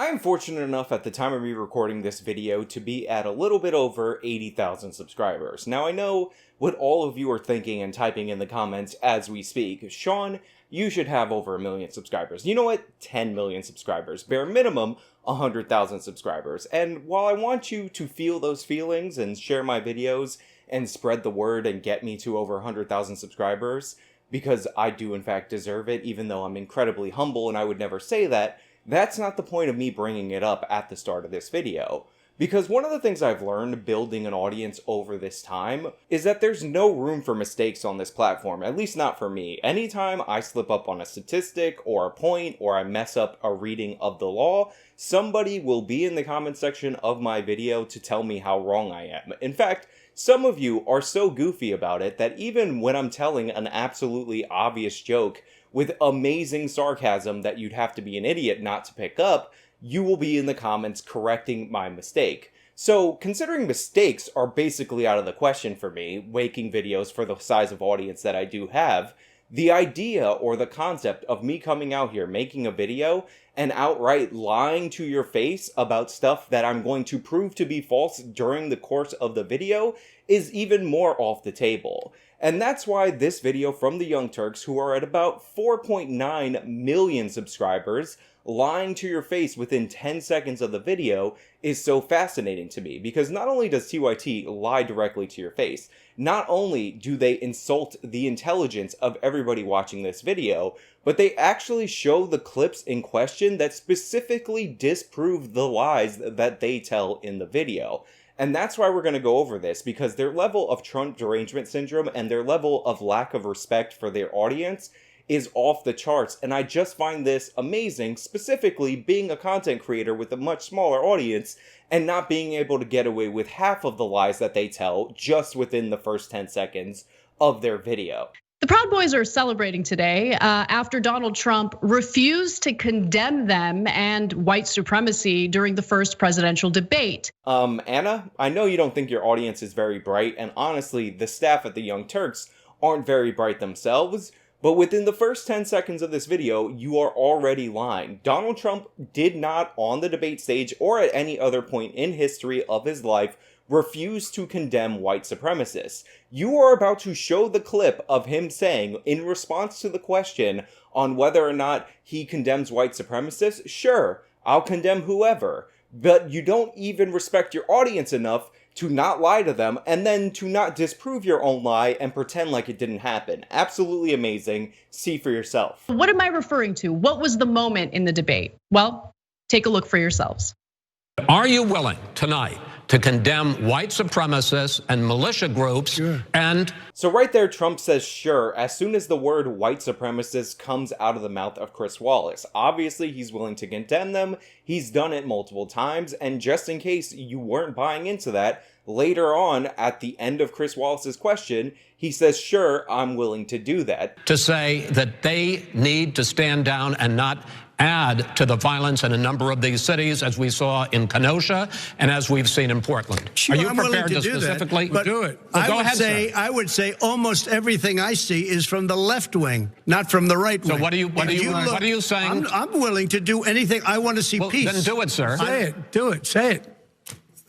I am fortunate enough at the time of me recording this video to be at a little bit over 80,000 subscribers. Now I know what all of you are thinking and typing in the comments as we speak. Sean, you should have over 1 million subscribers. You know what? 10 million subscribers. Bare minimum, 100,000 subscribers. And while I want you to feel those feelings and share my videos and spread the word and get me to over 100,000 subscribers, because I do in fact deserve it, even though I'm incredibly humble and I would never say that, that's not the point of me bringing it up at the start of this video. Because one of the things I've learned building an audience over this time is that there's no room for mistakes on this platform, at least not for me. Anytime I slip up on a statistic or a point or I mess up a reading of the law, somebody will be in the comment section of my video to tell me how wrong I am. In fact, some of you are so goofy about it that even when I'm telling an absolutely obvious joke with amazing sarcasm that you'd have to be an idiot not to pick up, you will be in the comments correcting my mistake. So, considering mistakes are basically out of the question for me, making videos for the size of audience that I do have, the idea or the concept of me coming out here making a video and outright lying to your face about stuff that I'm going to prove to be false during the course of the video is even more off the table. And that's why this video from the Young Turks, who are at about 4.9 million subscribers, lying to your face within 10 seconds of the video is so fascinating to me. Because not only does TYT lie directly to your face, not only do they insult the intelligence of everybody watching this video, but they actually show the clips in question that specifically disprove the lies that they tell in the video. And that's why we're going to go over this, because their level of Trump derangement syndrome and their level of lack of respect for their audience is off the charts. And I just find this amazing, specifically being a content creator with a much smaller audience and not being able to get away with half of the lies that they tell just within the first 10 seconds of their video. The Proud Boys are celebrating today after Donald Trump refused to condemn them and white supremacy during the first presidential debate. Anna, I know you don't think your audience is very bright, and honestly, the staff at the Young Turks aren't very bright themselves, but within the first 10 seconds of this video, you are already lying. Donald Trump did not, on the debate stage or at any other point in history of his life, refuse to condemn white supremacists. You are about to show the clip of him saying, in response to the question on whether or not he condemns white supremacists, sure, I'll condemn whoever. But you don't even respect your audience enough to not lie to them and then to not disprove your own lie and pretend like it didn't happen. Absolutely amazing. See for yourself. What am I referring to? What was the moment in the debate? Well, take a look for yourselves. Are you willing tonight to condemn white supremacists and militia groups? Sure. And so right there, Trump says sure as soon as the word white supremacist comes out of the mouth of Chris Wallace. Obviously, he's willing to condemn them. He's done it multiple times. And just in case you weren't buying into that, later on at the end of Chris Wallace's question, he says, sure, I'm willing to do that. to say that they need to stand down and not add to the violence in a number of these cities, as we saw in Kenosha and as we've seen in Portland. Sure, Are you I'm willing prepared to to do specifically that, but do it? I Go would ahead, say sir. I would say almost everything I see is from the left wing, not from the right wing. So what are you saying? I'm willing to do anything. I want to see Well, peace. then do it, sir. Say it. Do it. Say it.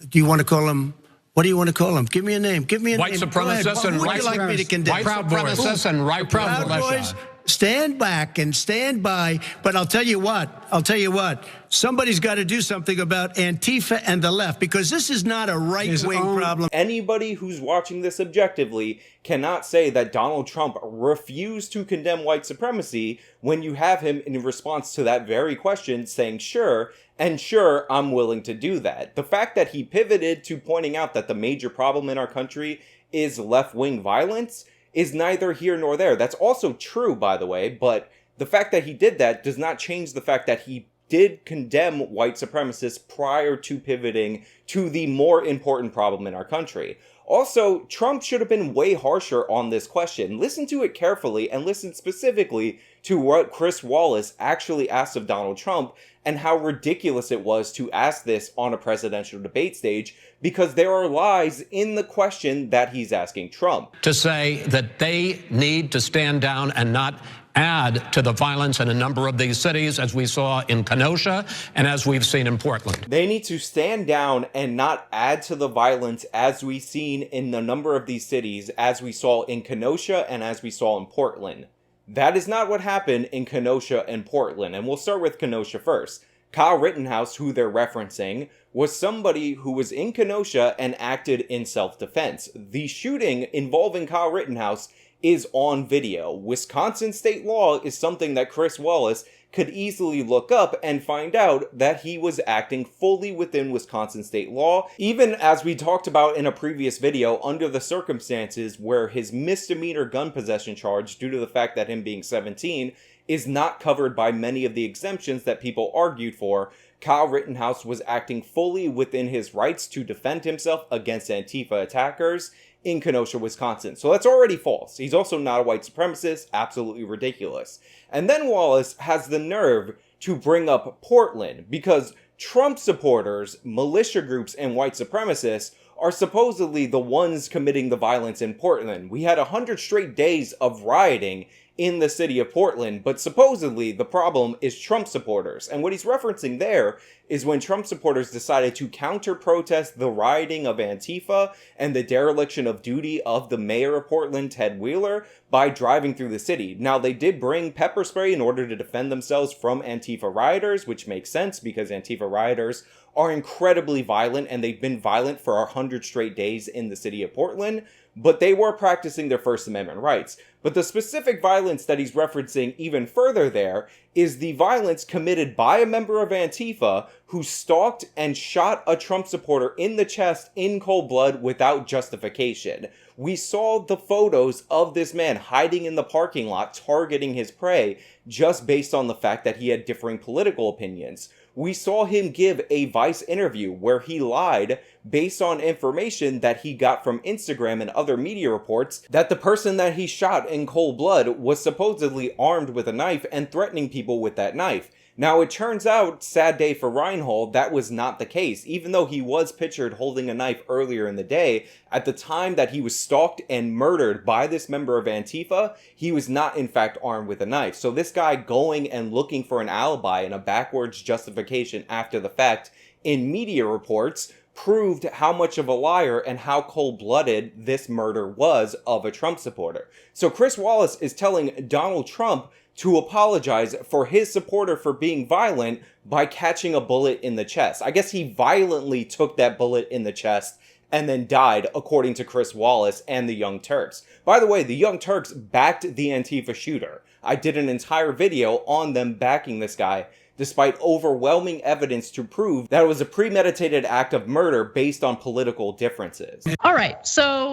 Do you want to call him? What do you want to call him? Give me a name. Give me a White name. Go ahead. supremacists What and would white you like me to condemn? White supremacists and right Proud Boys, stand back and stand by. But I'll tell you what. Somebody's got to do something about Antifa and the left, because this is not a right-wing problem. Anybody who's watching this objectively cannot say that Donald Trump refused to condemn white supremacy when you have him in response to that very question saying sure, and sure, I'm willing to do that. The fact that he pivoted to pointing out that the major problem in our country is left-wing violence is neither here nor there. That's also true, by the way, but the fact that he did that does not change the fact that he did condemn white supremacists prior to pivoting to the more important problem in our country. Also, Trump should have been way harsher on this question. Listen to it carefully and listen specifically to what Chris Wallace actually asked of Donald Trump and how ridiculous it was to ask this on a presidential debate stage because there are lies in the question that he's asking Trump. To say that they need to stand down and not add to the violence in a number of these cities, as we saw in Kenosha and as we've seen in Portland. They need to stand down and not add to the violence as we've seen in a number of these cities, as we saw in Kenosha and as we saw in Portland. That is not what happened in Kenosha and Portland, and we'll start with Kenosha first. Kyle Rittenhouse, who they're referencing, was somebody who was in Kenosha and acted in self-defense. The shooting involving Kyle Rittenhouse is on video. Wisconsin state law is something that Chris Wallace could easily look up and find out that he was acting fully within Wisconsin state law, even as we talked about in a previous video, under the circumstances where his misdemeanor gun possession charge, due to the fact that him being 17, is not covered by many of the exemptions that people argued for. Kyle Rittenhouse was acting fully within his rights to defend himself against Antifa attackers in Kenosha, Wisconsin. So that's already false. He's also not a white supremacist, absolutely ridiculous. And then Wallace has the nerve to bring up Portland, because Trump supporters, militia groups, and white supremacists are supposedly the ones committing the violence in Portland. We had 100 straight days of rioting in the city of Portland, but supposedly the problem is Trump supporters. And what he's referencing there is when Trump supporters decided to counter-protest the rioting of Antifa and the dereliction of duty of the mayor of Portland, Ted Wheeler, by driving through the city. Now, they did bring pepper spray in order to defend themselves from Antifa rioters, which makes sense because Antifa rioters are incredibly violent, and they've been violent for 100 straight days in the city of Portland, but they were practicing their First Amendment rights. But the specific violence that he's referencing even further there is the violence committed by a member of Antifa who stalked and shot a Trump supporter in the chest in cold blood without justification. We saw the photos of this man hiding in the parking lot, targeting his prey, just based on the fact that he had differing political opinions. We saw him give a Vice interview where he lied based on information that he got from Instagram and other media reports that the person that he shot in cold blood was supposedly armed with a knife and threatening people with that knife. Now, it turns out, sad day for Reinhold, that was not the case. Even though he was pictured holding a knife earlier in the day, at the time that he was stalked and murdered by this member of Antifa, he was not in fact armed with a knife. So this guy going and looking for an alibi and a backwards justification after the fact in media reports proved how much of a liar and how cold-blooded this murder was of a Trump supporter. So Chris Wallace is telling Donald Trump to apologize for his supporter for being violent by catching a bullet in the chest. I guess he violently took that bullet in the chest and then died, according to Chris Wallace and the Young Turks. By the way, the Young Turks backed the Antifa shooter. I did an entire video on them backing this guy, despite overwhelming evidence to prove that it was a premeditated act of murder based on political differences. All right, so,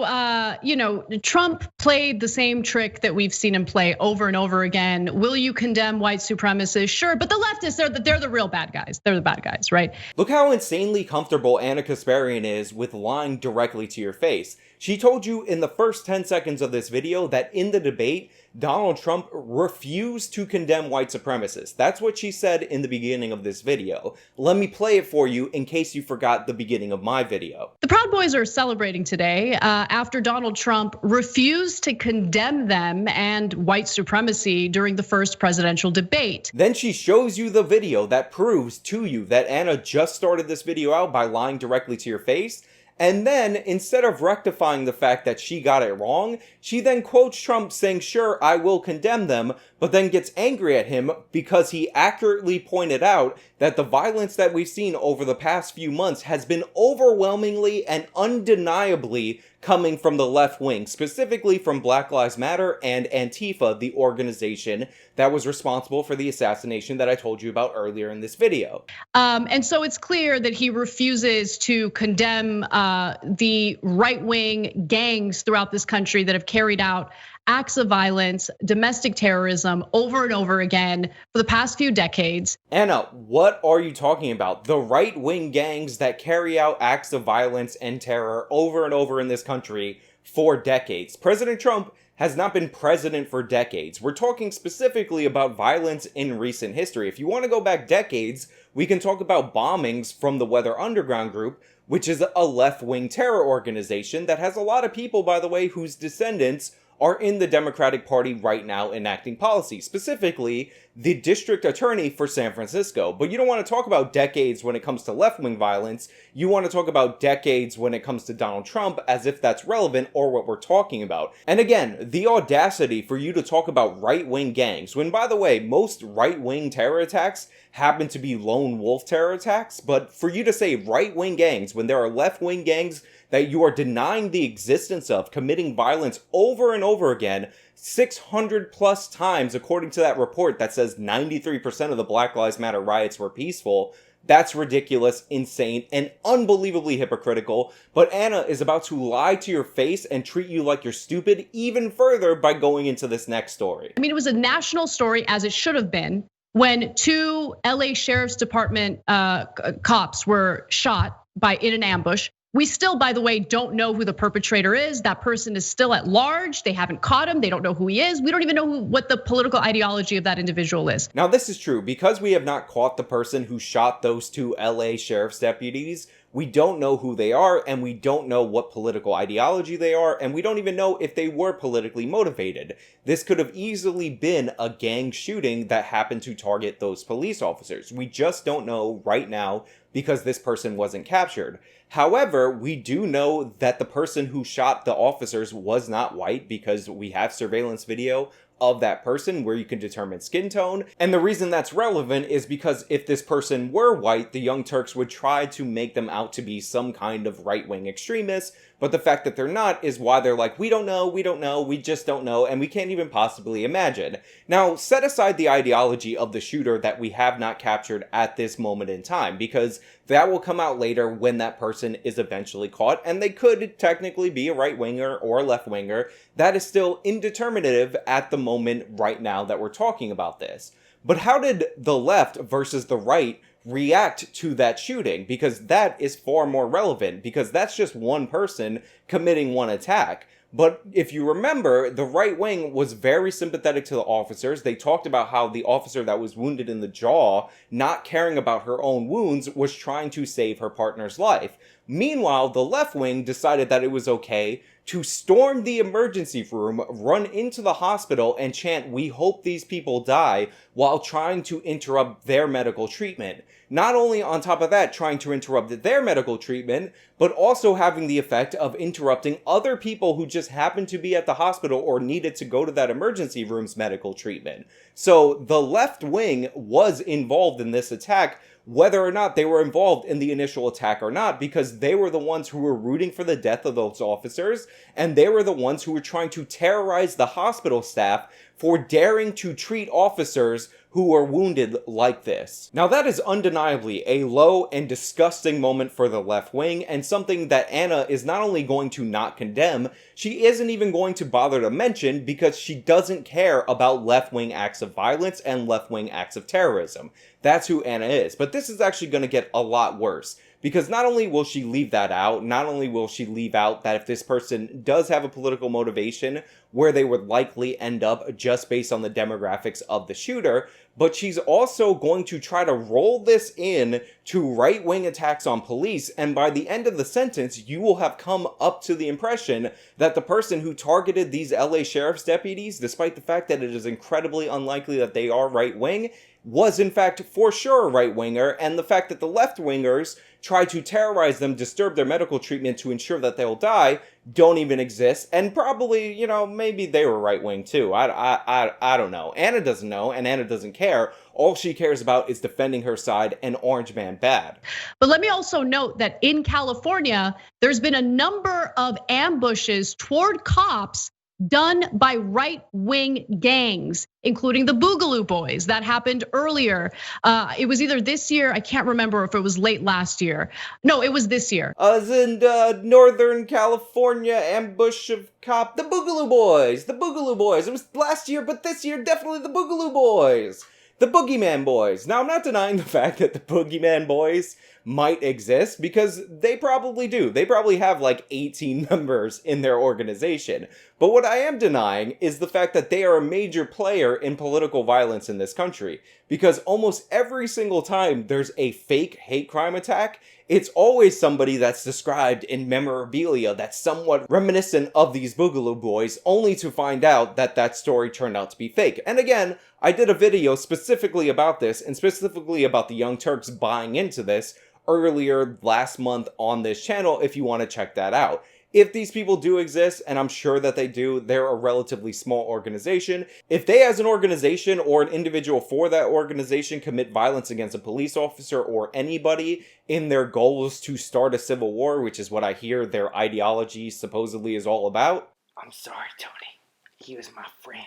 Trump played the same trick that we've seen him play over and over again. Will you condemn white supremacists? Sure, but the leftists, they're the real bad guys. They're the bad guys, right? Look how insanely comfortable Anna Kasparian is with lying directly to your face. She told you in the first 10 seconds of this video that in the debate, Donald Trump refused to condemn white supremacists. That's what she said in the beginning of this video. Let me play it for you in case you forgot the beginning of my video. The Proud Boys are celebrating today after Donald Trump refused to condemn them and white supremacy during the first presidential debate. Then she shows you the video that proves to you that Anna just started this video out by lying directly to your face. And then, instead of rectifying the fact that she got it wrong, she then quotes Trump saying, sure, I will condemn them, but then gets angry at him because he accurately pointed out that the violence that we've seen over the past few months has been overwhelmingly and undeniably coming from the left wing, specifically from Black Lives Matter and Antifa, the organization that was responsible for the assassination that I told you about earlier in this video. And so it's clear that he refuses to condemn the right-wing gangs throughout this country that have carried out acts of violence, domestic terrorism over and over again for the past few decades. Anna, what are you talking about? The right-wing gangs that carry out acts of violence and terror over and over in this country for decades. President Trump has not been president for decades. We're talking specifically about violence in recent history. If you want to go back decades, we can talk about bombings from the Weather Underground Group, which is a left-wing terror organization that has a lot of people, by the way, whose descendants are in the Democratic Party right now enacting policy, specifically the district attorney for San Francisco. But you don't want to talk about decades when it comes to left-wing violence. You want to talk about decades when it comes to Donald Trump, as if that's relevant or what we're talking about. And again, the audacity for you to talk about right-wing gangs, when, by the way, most right-wing terror attacks happen to be lone wolf terror attacks, but for you to say right-wing gangs when there are left-wing gangs that you are denying the existence of, committing violence over and over again, 600 plus times, according to that report that says 93% of the Black Lives Matter riots were peaceful. That's ridiculous, insane, and unbelievably hypocritical. But Anna is about to lie to your face and treat you like you're stupid even further by going into this next story. I mean, it was a national story, as it should have been, when 2 LA Sheriff's Department cops were shot in an ambush. We still, by the way, don't know who the perpetrator is. That person is still at large. They haven't caught him. They don't know who he is. We don't even know what the political ideology of that individual is. Now, this is true. Because we have not caught the person who shot those 2 LA sheriff's deputies, we don't know who they are, and we don't know what political ideology they are, and we don't even know if they were politically motivated. This could have easily been a gang shooting that happened to target those police officers. We just don't know right now because this person wasn't captured. However, we do know that the person who shot the officers was not white because we have surveillance video of that person where you can determine skin tone. And the reason that's relevant is because if this person were white, the Young Turks would try to make them out to be some kind of right-wing extremist. But the fact that they're not is why they're like, we don't know, we just don't know, and we can't even possibly imagine. Now, set aside the ideology of the shooter that we have not captured at this moment in time, because that will come out later when that person is eventually caught, and they could technically be a right-winger or a left-winger. That is still indeterminative at the moment right now that we're talking about this. But how did the left versus the right react to that shooting? Because that is far more relevant, because that's just one person committing one attack. But if you remember, the right wing was very sympathetic to the officers. They talked about how the officer that was wounded in the jaw, not caring about her own wounds, was trying to save her partner's life. Meanwhile, the left wing decided that it was okay to storm the emergency room, run into the hospital, and chant, "We hope these people die," while trying to interrupt their medical treatment. Not only on top of that, trying to interrupt their medical treatment, but also having the effect of interrupting other people who just happened to be at the hospital or needed to go to that emergency room's medical treatment. So the left wing was involved in this attack, whether or not they were involved in the initial attack or not, because they were the ones who were rooting for the death of those officers, and they were the ones who were trying to terrorize the hospital staff for daring to treat officers who were wounded like this. Now, that is undeniably a low and disgusting moment for the left wing, and something that Anna is not only going to not condemn, she isn't even going to bother to mention, because she doesn't care about left-wing acts of violence and left-wing acts of terrorism. That's who Anna is. But this is actually going to get a lot worse, because not only will she leave that out, not only will she leave out that if this person does have a political motivation where they would likely end up just based on the demographics of the shooter, but she's also going to try to roll this in to right-wing attacks on police, and by the end of the sentence, you will have come up to the impression that the person who targeted these LA sheriff's deputies, despite the fact that it is incredibly unlikely that they are right-wing, was in fact for sure a right-winger, and the fact that the left-wingers try to terrorize them, disturb their medical treatment to ensure that they'll die, don't even exist, and probably, you know, maybe they were right-wing too. I don't know. Anna doesn't know, and Anna doesn't care. All she cares about is defending her side and Orange Man bad. But let me also note that in California, there's been a number of ambushes toward cops done by right-wing gangs, including the Boogaloo Boys. That happened earlier. It was either this year, I can't remember if it was late last year. No, it was this year. As in Northern California ambush of cop, the Boogaloo Boys, the Boogaloo Boys. It was last year, but this year, definitely the Boogaloo Boys. The Boogeyman Boys. Now, I'm not denying the fact that the Boogeyman Boys might exist, because they probably do. They probably have like 18 members in their organization. But what I am denying is the fact that they are a major player in political violence in this country. Because almost every single time there's a fake hate crime attack, it's always somebody that's described in memorabilia that's somewhat reminiscent of these Boogaloo Boys, only to find out that that story turned out to be fake. And again, I did a video specifically about this, and specifically about the Young Turks buying into this earlier last month on this channel, if you want to check that out. If these people do exist, and I'm sure that they do, they're a relatively small organization. If they as an organization or an individual for that organization commit violence against a police officer or anybody in their goals to start a civil war, which is what I hear their ideology supposedly is all about. I'm sorry, Tony. He was my friend.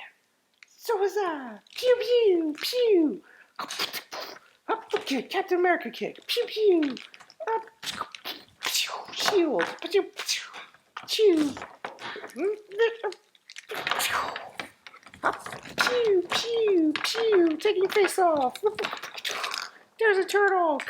So was I. Pew, pew, pew. Up the kick, Captain America kick. Pew, pew. Up. Shield. Pew, pew. Pew, pew, pew, taking face off. There's a turtle.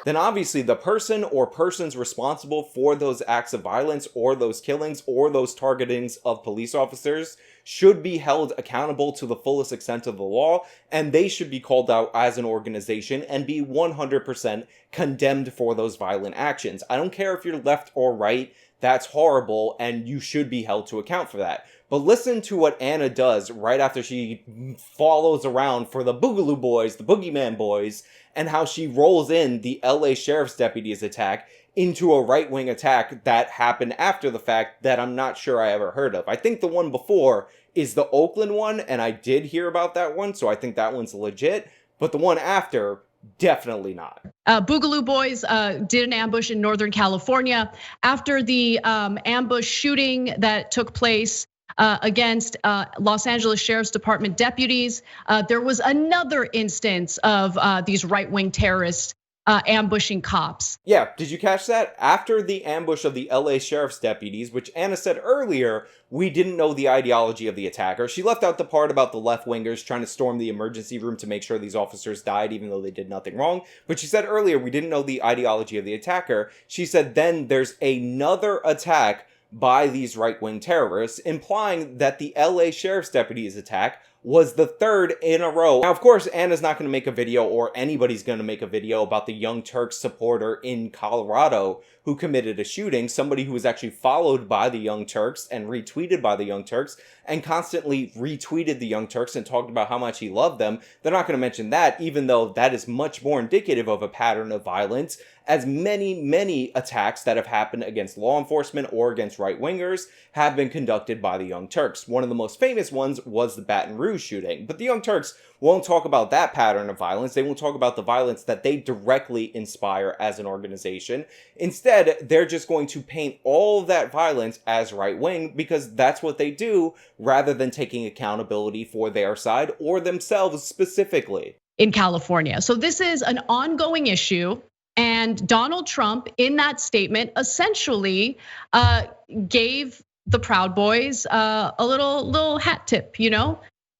Then obviously the person or persons responsible for those acts of violence or those killings or those targetings of police officers should be held accountable to the fullest extent of the law, and they should be called out as an organization and be 100% condemned for those violent actions. I don't care if you're left or right. That's horrible, and you should be held to account for that. But listen to what Anna does right after she follows around for the Boogaloo Boys, the Boogeyman Boys, and how she rolls in the LA Sheriff's Deputy's attack into a right-wing attack that happened after the fact that I'm not sure I ever heard of. I think the one before is the Oakland one, and I did hear about that one, so I think that one's legit. But the one after, definitely not. Boogaloo Boys did an ambush in Northern California. After the ambush shooting that took place against Los Angeles Sheriff's Department deputies, there was another instance of these right-wing terrorists ambushing cops. Yeah, did you catch that? After the ambush of the LA Sheriff's deputies, which Anna said earlier, we didn't know the ideology of the attacker. She left out the part about the left-wingers trying to storm the emergency room to make sure these officers died, even though they did nothing wrong. But she said earlier, we didn't know the ideology of the attacker. She said then there's another attack by these right-wing terrorists, implying that the LA Sheriff's deputies attack was the third in a row. Now, of course, Anna's not going to make a video, or anybody's going to make a video about the Young Turks supporter in Colorado who committed a shooting, somebody who was actually followed by the Young Turks and retweeted by the Young Turks and constantly retweeted the Young Turks and talked about how much he loved them. They're not going to mention that, even though that is much more indicative of a pattern of violence, as many attacks that have happened against law enforcement or against right-wingers have been conducted by the Young Turks. One of the most famous ones was the Baton Rouge shooting, but the Young Turks won't talk about that pattern of violence. They won't talk about the violence that they directly inspire as an organization. Instead, they're just going to paint all of that violence as right-wing because that's what they do, rather than taking accountability for their side or themselves specifically. In California. So this is an ongoing issue. And Donald Trump, in that statement, essentially gave the Proud Boys a little hat tip,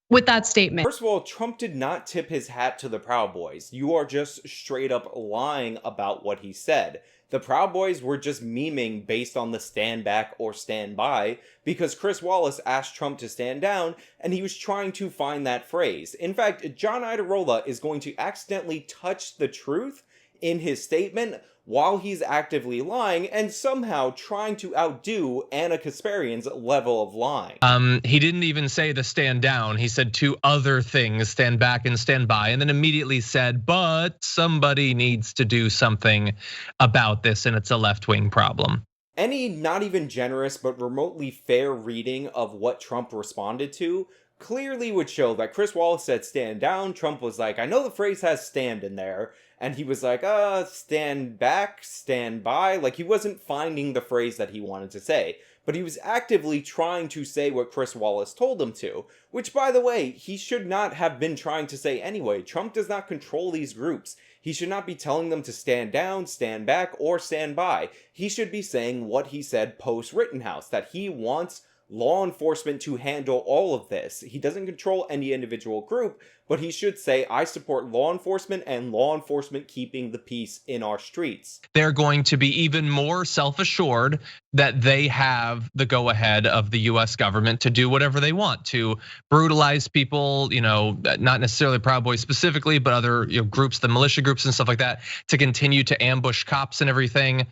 with that statement. First of all, Trump did not tip his hat to the Proud Boys. You are just straight up lying about what he said. The Proud Boys were just memeing based on the stand back or stand by because Chris Wallace asked Trump to stand down and he was trying to find that phrase. In fact, John Iadarola is going to accidentally touch the truth in his statement while he's actively lying and somehow trying to outdo Anna Kasparian's level of lying. He didn't even say the stand down. He said two other things, stand back and stand by, and then immediately said, but somebody needs to do something about this, and it's a left-wing problem. Any not even generous but remotely fair reading of what Trump responded to clearly would show that Chris Wallace said stand down. Trump was like, I know the phrase has stand in there. And he was like, stand back, stand by. Like, he wasn't finding the phrase that he wanted to say. But he was actively trying to say what Chris Wallace told him to. Which, by the way, he should not have been trying to say anyway. Trump does not control these groups. He should not be telling them to stand down, stand back, or stand by. He should be saying what he said post-Rittenhouse, that he wants law enforcement to handle all of this. He doesn't control any individual group, but he should say, I support law enforcement and law enforcement keeping the peace in our streets. They're going to be even more self-assured that they have the go-ahead of the US government to do whatever they want, to brutalize people, not necessarily Proud Boys specifically, but other groups, the militia groups and stuff like that, to continue to ambush cops and everything.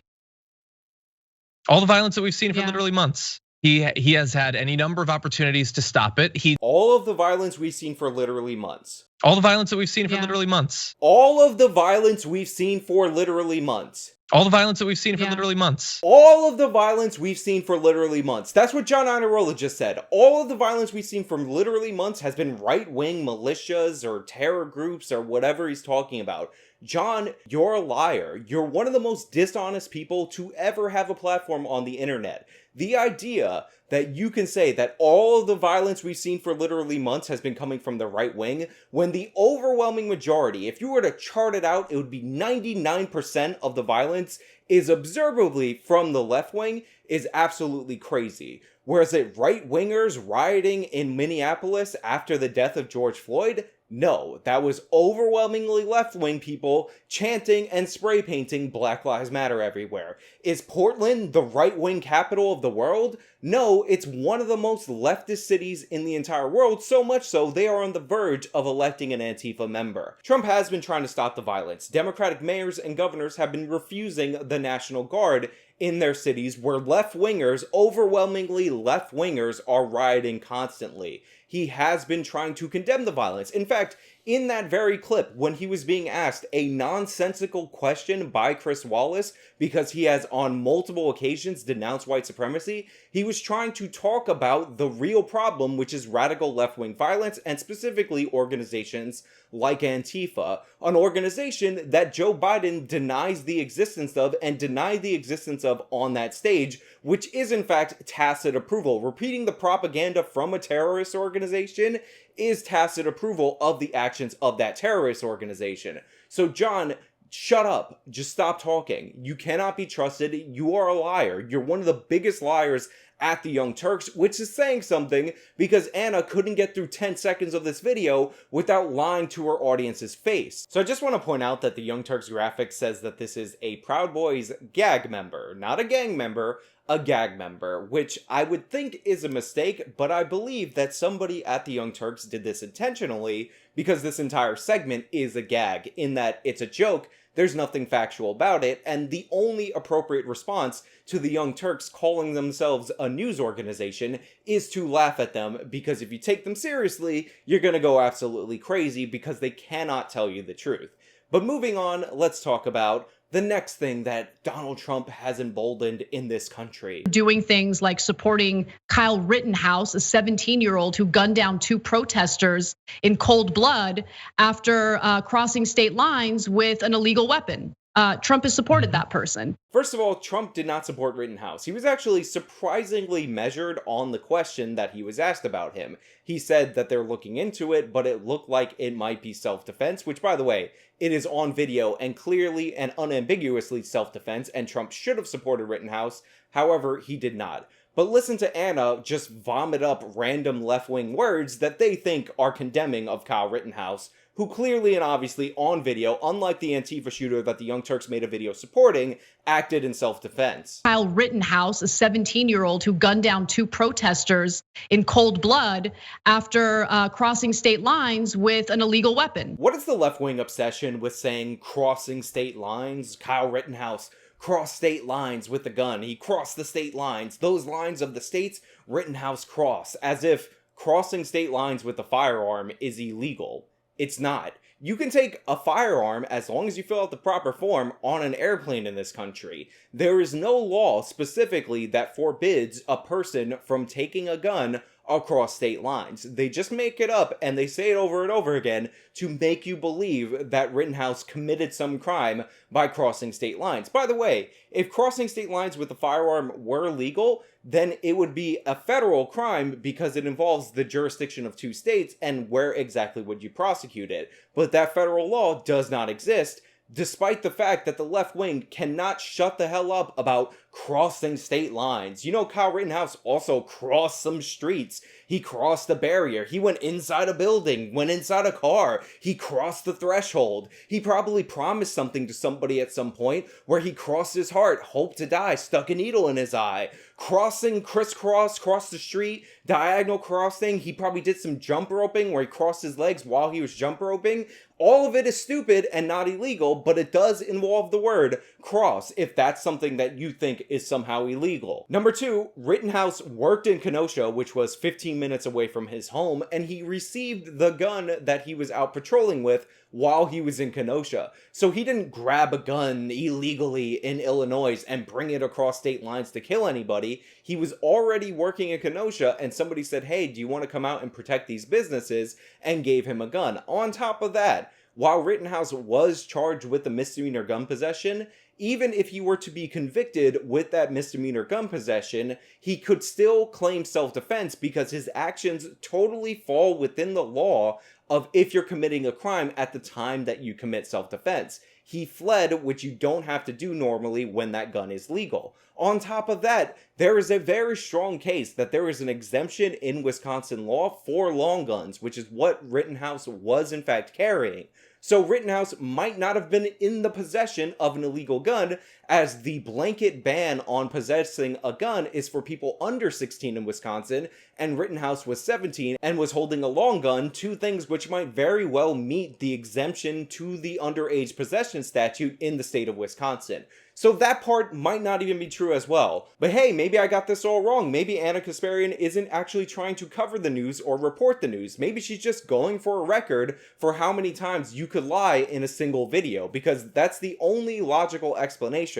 All the violence that we've seen for literally months. He has had any number of opportunities to stop it. All of the violence we've seen for literally months. All the violence that we've seen for literally months. All of the violence we've seen for literally months. All the violence that we've seen for literally months. All of the violence we've seen for literally months. That's what John Iadarola just said. All of the violence we've seen from literally months has been right-wing militias or terror groups or whatever he's talking about. John, you're a liar. You're one of the most dishonest people to ever have a platform on the internet. The idea that you can say that all of the violence we've seen for literally months has been coming from the right wing, when the overwhelming majority, if you were to chart it out, it would be 99% of the violence is observably from the left wing, is absolutely crazy. Whereas it right-wingers rioting in Minneapolis after the death of George Floyd? No, that was overwhelmingly left-wing people chanting and spray painting Black Lives Matter everywhere. Is Portland the right-wing capital of the world? No, it's one of the most leftist cities in the entire world, so much so they are on the verge of electing an Antifa member. Trump has been trying to stop the violence. Democratic mayors and governors have been refusing the National Guard in their cities where left-wingers, overwhelmingly left-wingers, are rioting constantly. He has been trying to condemn the violence. In fact, in that very clip, when he was being asked a nonsensical question by Chris Wallace, because he has on multiple occasions denounced white supremacy, he was trying to talk about the real problem, which is radical left-wing violence, and specifically organizations like Antifa, an organization that Joe Biden denies the existence of and denied the existence of on that stage, which is in fact tacit approval. Repeating the propaganda from a terrorist organization is tacit approval of the actions of that terrorist organization. So John, shut up. Just stop talking. You cannot be trusted. You are a liar. You're one of the biggest liars at the Young Turks, which is saying something because Anna couldn't get through 10 seconds of this video without lying to her audience's face. So I just want to point out that the Young Turks graphic says that this is a Proud Boys gag member, not a gang member, a gag member, which I would think is a mistake, but I believe that somebody at the Young Turks did this intentionally because this entire segment is a gag, in that it's a joke, there's nothing factual about it, and the only appropriate response to the Young Turks calling themselves a news organization is to laugh at them, because if you take them seriously, you're gonna go absolutely crazy because they cannot tell you the truth. But moving on, let's talk about the next thing that Donald Trump has emboldened in this country. Doing things like supporting Kyle Rittenhouse, a 17-year-old who gunned down 2 protesters in cold blood after crossing state lines with an illegal weapon. Trump has supported that person. First of all, Trump did not support Rittenhouse. He was actually surprisingly measured on the question that he was asked about him. He said that they're looking into it, but it looked like it might be self-defense, which, by the way, it is on video and clearly and unambiguously self-defense, and Trump should have supported Rittenhouse. However, he did not. But listen to Anna just vomit up random left-wing words that they think are condemning of Kyle Rittenhouse, who clearly and obviously on video, unlike the Antifa shooter that the Young Turks made a video supporting, acted in self-defense. Kyle Rittenhouse, a 17-year-old who gunned down 2 protesters in cold blood after crossing state lines with an illegal weapon. What is the left-wing obsession with saying crossing state lines? Kyle Rittenhouse crossed state lines with a gun. He crossed the state lines. Those lines of the states Rittenhouse crossed, as if crossing state lines with a firearm is illegal. It's not. You can take a firearm as long as you fill out the proper form on an airplane in this country. There is no law specifically that forbids a person from taking a gun across state lines. They just make it up and they say it over and over again to make you believe that Rittenhouse committed some crime by crossing state lines. By the way, if crossing state lines with a firearm were legal, then it would be a federal crime because it involves the jurisdiction of 2 states, and where exactly would you prosecute it? But that federal law does not exist despite the fact that the left wing cannot shut the hell up about crossing state lines. You know, Kyle Rittenhouse also crossed some streets. He crossed a barrier. He went inside a building, went inside a car. He crossed the threshold. He probably promised something to somebody at some point where he crossed his heart, hoped to die, stuck a needle in his eye. Crossing, crisscross, cross the street, diagonal crossing. He probably did some jump roping where he crossed his legs while he was jump roping. All of it is stupid and not illegal, but it does involve the word cross if that's something that you think is somehow illegal. Number 2, Rittenhouse worked in Kenosha, which was 15 minutes away from his home, and he received the gun that he was out patrolling with while he was in Kenosha. So he didn't grab a gun illegally in Illinois and bring it across state lines to kill anybody. He was already working in Kenosha, and somebody said, hey, do you want to come out and protect these businesses? And gave him a gun. On top of that, while Rittenhouse was charged with a misdemeanor gun possession, even if he were to be convicted with that misdemeanor gun possession, he could still claim self-defense because his actions totally fall within the law of if you're committing a crime at the time that you commit self-defense. He fled, which you don't have to do normally when that gun is legal. On top of that, there is a very strong case that there is an exemption in Wisconsin law for long guns, which is what Rittenhouse was in fact carrying. So Rittenhouse might not have been in the possession of an illegal gun, as the blanket ban on possessing a gun is for people under 16 in Wisconsin, and Rittenhouse was 17 and was holding a long gun, two things which might very well meet the exemption to the underage possession statute in the state of Wisconsin. So that part might not even be true as well. But hey, maybe I got this all wrong. Maybe Anna Kasparian isn't actually trying to cover the news or report the news. Maybe she's just going for a record for how many times you could lie in a single video, because that's the only logical explanation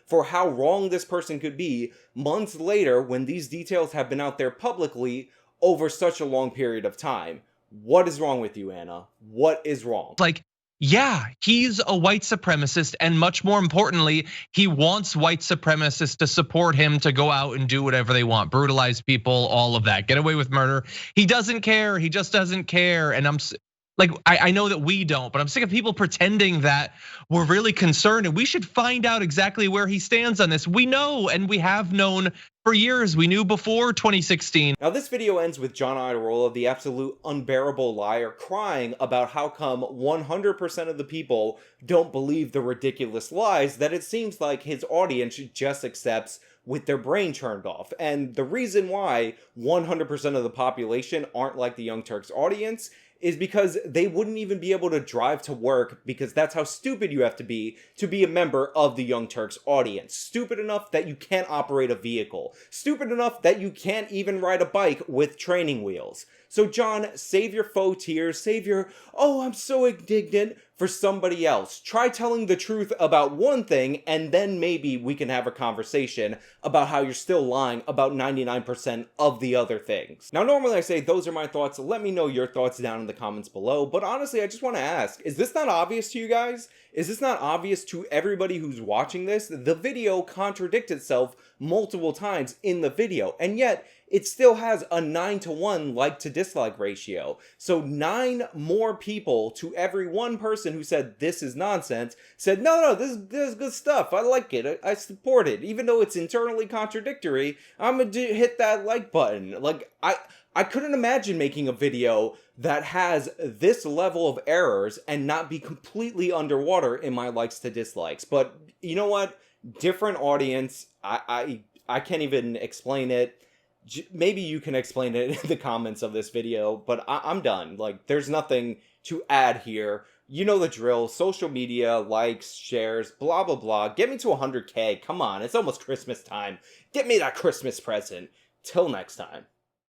for how wrong this person could be months later when these details have been out there publicly over such a long period of time. What is wrong with you, Anna? What is wrong? Yeah, he's a white supremacist, and much more importantly, he wants white supremacists to support him to go out and do whatever they want, brutalize people, all of that, get away with murder. He doesn't care, he just doesn't care. And I know that we don't, but I'm sick of people pretending that we're really concerned, and we should find out exactly where he stands on this. We know, and we have known for years. We knew before 2016. Now this video ends with John Iadarola, the absolute unbearable liar, crying about how come 100% of the people don't believe the ridiculous lies that it seems like his audience just accepts with their brain turned off. And the reason why 100% of the population aren't like the Young Turks audience is because they wouldn't even be able to drive to work, because that's how stupid you have to be a member of the Young Turks audience. Stupid enough that you can't operate a vehicle. Stupid enough that you can't even ride a bike with training wheels. So John, save your faux tears, save your, oh, I'm so indignant, for somebody else. Try telling the truth about one thing, and then maybe we can have a conversation about how you're still lying about 99% of the other things. Now, normally I say those are my thoughts. Let me know your thoughts down in the comments below. But honestly, I just want to ask, is this not obvious to you guys? Is this not obvious to everybody who's watching this? The video contradicts itself multiple times in the video, and yet it still has a 9-to-1 like to dislike ratio. So 9 more people to every one person who said this is nonsense said, no, this is good stuff. I like it. I support it. Even though it's internally contradictory, I'm gonna hit that like button. Like, I couldn't imagine making a video that has this level of errors and not be completely underwater in my likes to dislikes. But you know what? Different audience. I can't even explain it. Maybe you can explain it in the comments of this video, but I'm done. Like, there's nothing to add here. You know the drill. Social media, likes, shares, blah, blah, blah. Get me to 100K. Come on, it's almost Christmas time. Get me that Christmas present. Till next time.